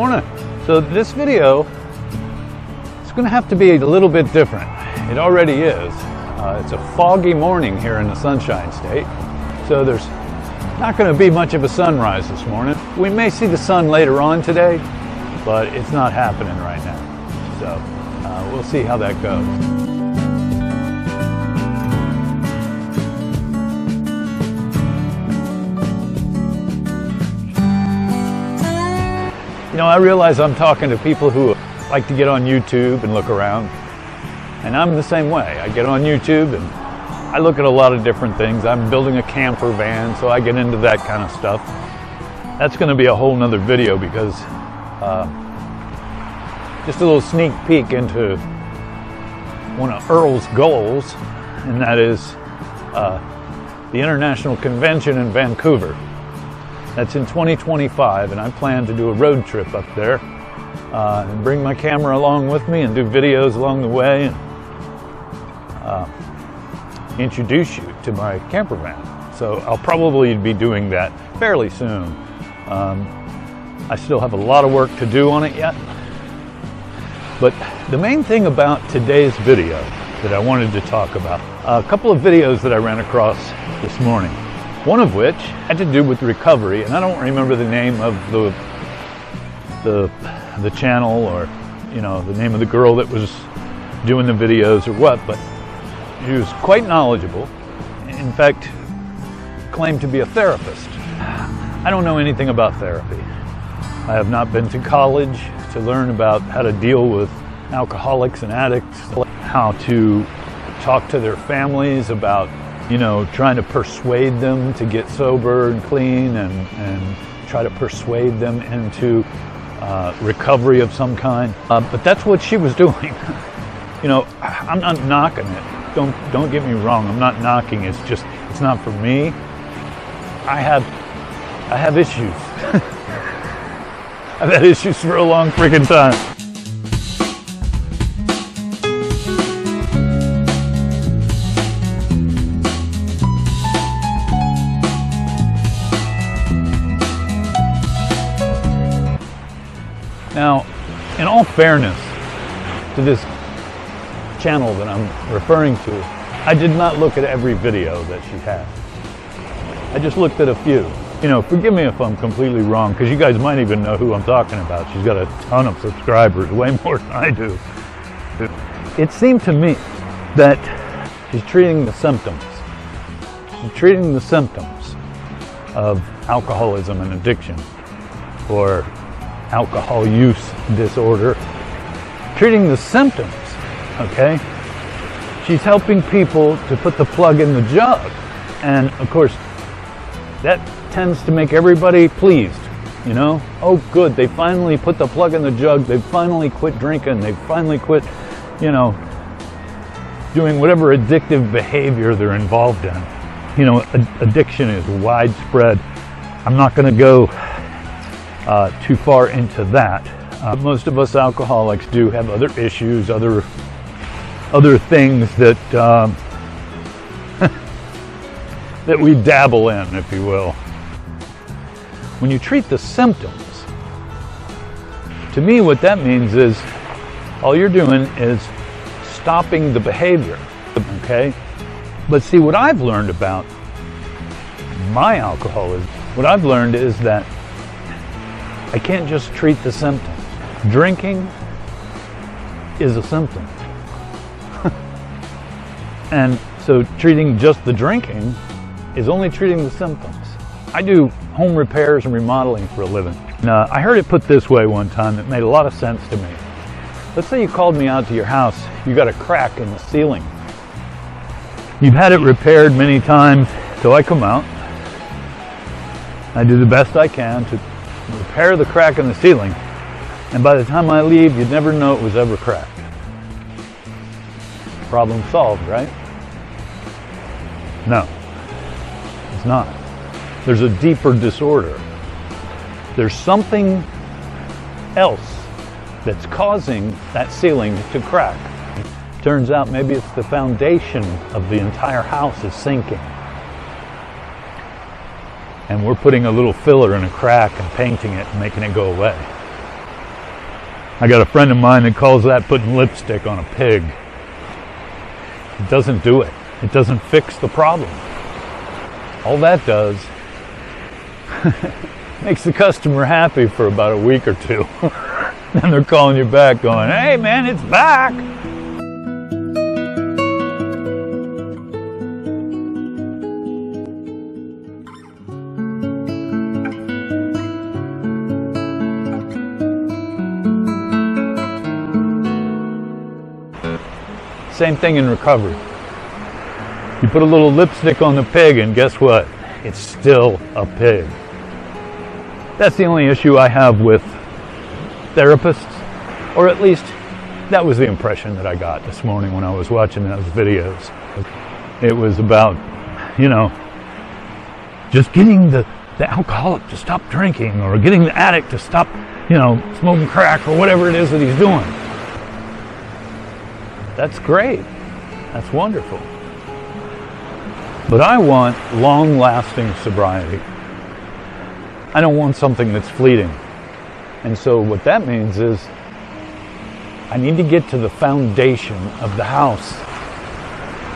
morning. So this video is going to have to be a little bit different. It already is. It's a foggy morning here in the Sunshine State, so there's not going to be much of a sunrise this morning. We may see the sun later on today, but it's not happening right now. So we'll see how that goes. You know, I realize I'm talking to people who like to get on YouTube and look around, and I'm the same way. I get on YouTube and I look at a lot of different things. I'm building a camper van, so I get into that kind of stuff. That's going to be a whole nother video because just a little sneak peek into one of Earl's goals, and that is the International Convention in Vancouver. That's in 2025, and I plan to do a road trip up there and bring my camera along with me and do videos along the way and introduce you to my camper van. So I'll probably be doing that fairly soon. I still have a lot of work to do on it yet. But the main thing about today's video that I wanted to talk about, a couple of videos that I ran across this morning. One of which had to do with recovery, and I don't remember the name of the channel, or the name of the girl that was doing the videos or what, but she was quite knowledgeable. In fact, claimed to be a therapist. I don't know anything about therapy. I have not been to college to learn about how to deal with alcoholics and addicts, how to talk to their families about trying to persuade them to get sober and clean, and try to persuade them into recovery of some kind. But that's what she was doing. I'm not knocking it. Don't get me wrong. I'm not knocking. It's just, it's not for me. I have issues. I've had issues for a long freaking time. Now, in all fairness to this channel that I'm referring to, I did not look at every video that she had. I just looked at a few. Forgive me if I'm completely wrong, because you guys might even know who I'm talking about. She's got a ton of subscribers, way more than I do. It seemed to me that she's treating the symptoms. She's treating the symptoms of alcoholism and addiction, or alcohol use disorder, treating the symptoms, okay? She's helping people to put the plug in the jug. And of course, that tends to make everybody pleased, Oh, good, they finally put the plug in the jug, they finally quit drinking, they finally quit, doing whatever addictive behavior they're involved in. Addiction is widespread. I'm not gonna go too far into that. Most of us alcoholics do have other issues, other things that that we dabble in, if you will. When you treat the symptoms, to me what that means is all you're doing is stopping the behavior, okay? But see, what I've learned about my alcoholism, what I've learned is that I can't just treat the symptoms. Drinking is a symptom. And so treating just the drinking is only treating the symptoms. I do home repairs and remodeling for a living. And, I heard it put this way one time that made a lot of sense to me. Let's say you called me out to your house, you got a crack in the ceiling. You've had it repaired many times, so I come out. I do the best I can to repair the crack in the ceiling, and by the time I leave, you'd never know it was ever cracked. Problem solved, right? No, it's not. There's a deeper disorder. There's something else that's causing that ceiling to crack. Turns out maybe it's the foundation of the entire house is sinking. And we're putting a little filler in a crack and painting it and making it go away. I got a friend of mine that calls that putting lipstick on a pig. It doesn't do it. It doesn't fix the problem. All that does makes the customer happy for about a week or two. Then they're calling you back going, hey man, it's back. Same thing in recovery. You put a little lipstick on the pig and guess what? It's still a pig. That's the only issue I have with therapists, or at least that was the impression that I got this morning when I was watching those videos. It was about, just getting the alcoholic to stop drinking, or getting the addict to stop, smoking crack, or whatever it is that he's doing. That's great. That's wonderful. But I want long-lasting sobriety. I don't want something that's fleeting. And so what that means is I need to get to the foundation of the house.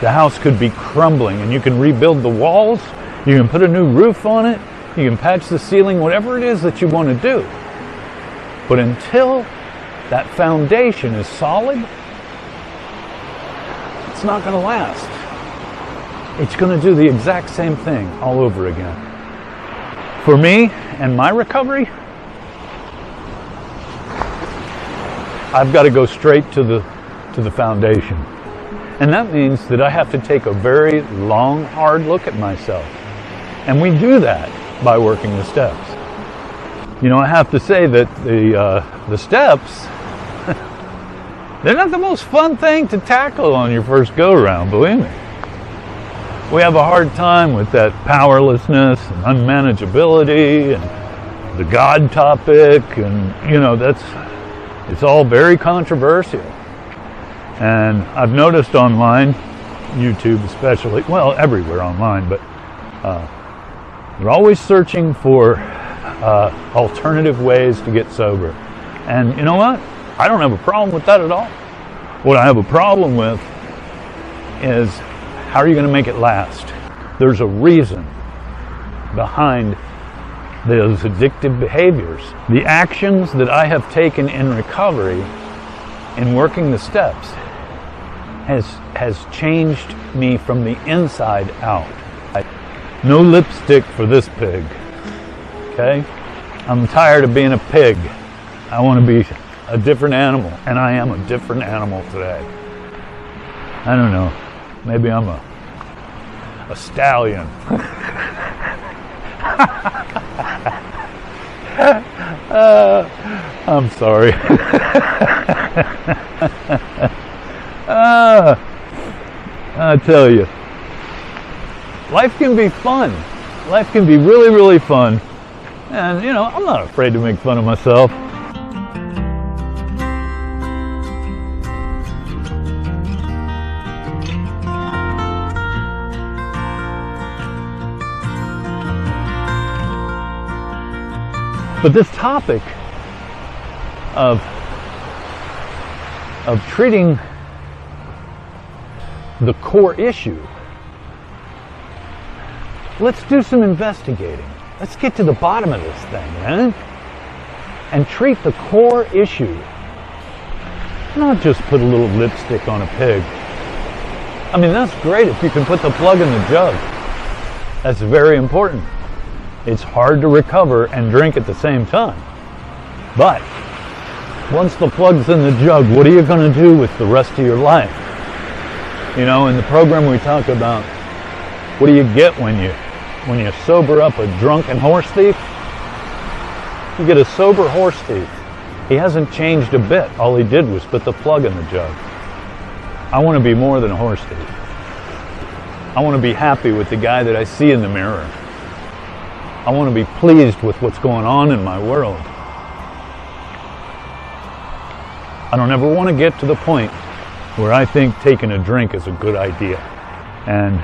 The house could be crumbling, and you can rebuild the walls, you can put a new roof on it, you can patch the ceiling, whatever it is that you want to do. But until that foundation is solid, it's not going to last. It's going to do the exact same thing all over again. For me and my recovery, I've got to go straight to the foundation. And that means that I have to take a very long, hard look at myself. And we do that by working the steps. I have to say that the steps, they're not the most fun thing to tackle on your first go-around, believe me. We have a hard time with that powerlessness and unmanageability and the God topic, and it's all very controversial. And I've noticed online, YouTube especially, well, everywhere online, but they're always searching for alternative ways to get sober. And you know what? I don't have a problem with that at all. What I have a problem with is, how are you going to make it last? There's a reason behind those addictive behaviors. The actions that I have taken in recovery, in working the steps, has changed me from the inside out. No lipstick for this pig. Okay? I'm tired of being a pig. I want to be a different animal, and I am a different animal today. I don't know. Maybe I'm a stallion. I'm sorry. I tell you, life can be fun. Life can be really, really fun. And, I'm not afraid to make fun of myself. But this topic of treating the core issue, let's do some investigating. Let's get to the bottom of this thing, man. And treat the core issue. Not just put a little lipstick on a pig. I mean, that's great if you can put the plug in the jug. That's very important. It's hard to recover and drink at the same time. But once the plug's in the jug, what are you going to do with the rest of your life? In the program we talk about, what do you get when you sober up a drunken horse thief? You get a sober horse thief. He hasn't changed a bit. All he did was put the plug in the jug. I want to be more than a horse thief. I want to be happy with the guy that I see in the mirror. I want to be pleased with what's going on in my world. I don't ever want to get to the point where I think taking a drink is a good idea. And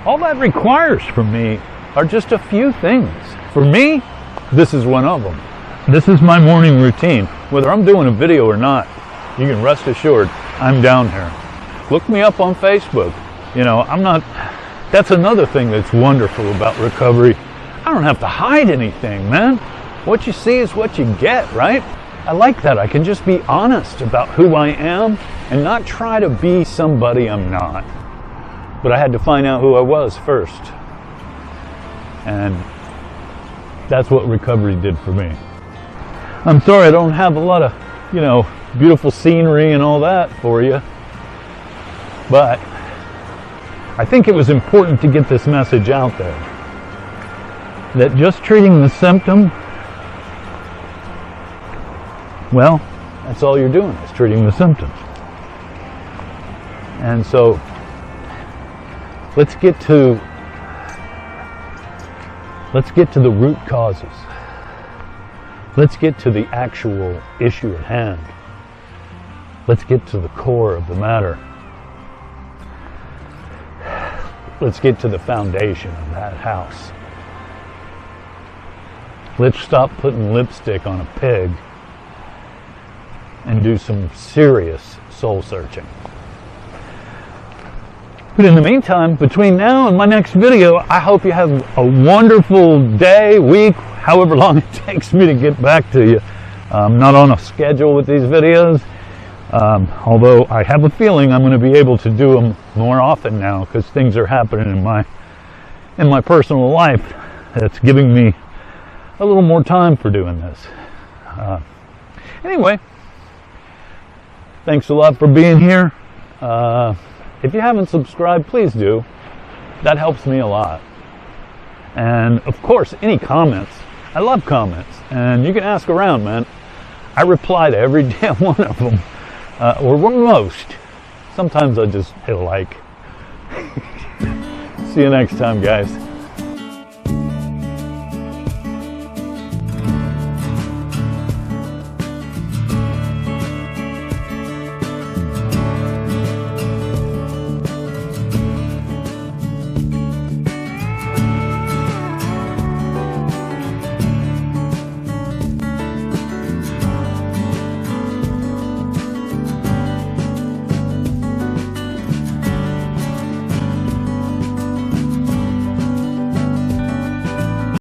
all that requires from me are just a few things. For me, this is one of them. This is my morning routine. Whether I'm doing a video or not, you can rest assured I'm down here. Look me up on Facebook. You know, that's another thing that's wonderful about recovery. I don't have to hide anything, man. What you see is what you get, right? I like that. I can just be honest about who I am and not try to be somebody I'm not. But I had to find out who I was first. And that's what recovery did for me. I'm sorry I don't have a lot of, beautiful scenery and all that for you. But I think it was important to get this message out there. That just treating the symptom, well, that's all you're doing is treating the symptoms. And so let's get to the root causes. Let's get to the actual issue at hand. Let's get to the core of the matter. Let's get to the foundation of that house. Let's stop putting lipstick on a pig and do some serious soul searching. But in the meantime, between now and my next video, I hope you have a wonderful day, week, however long it takes me to get back to you. I'm not on a schedule with these videos, although I have a feeling I'm going to be able to do them more often now because things are happening in my personal life that's giving me a little more time for doing this. Anyway, thanks a lot for being here. If you haven't subscribed, please do. That helps me a lot. And of course, any comments. I love comments. And you can ask around, man. I reply to every damn one of them. Or most. Sometimes I just hit like. See you next time, guys.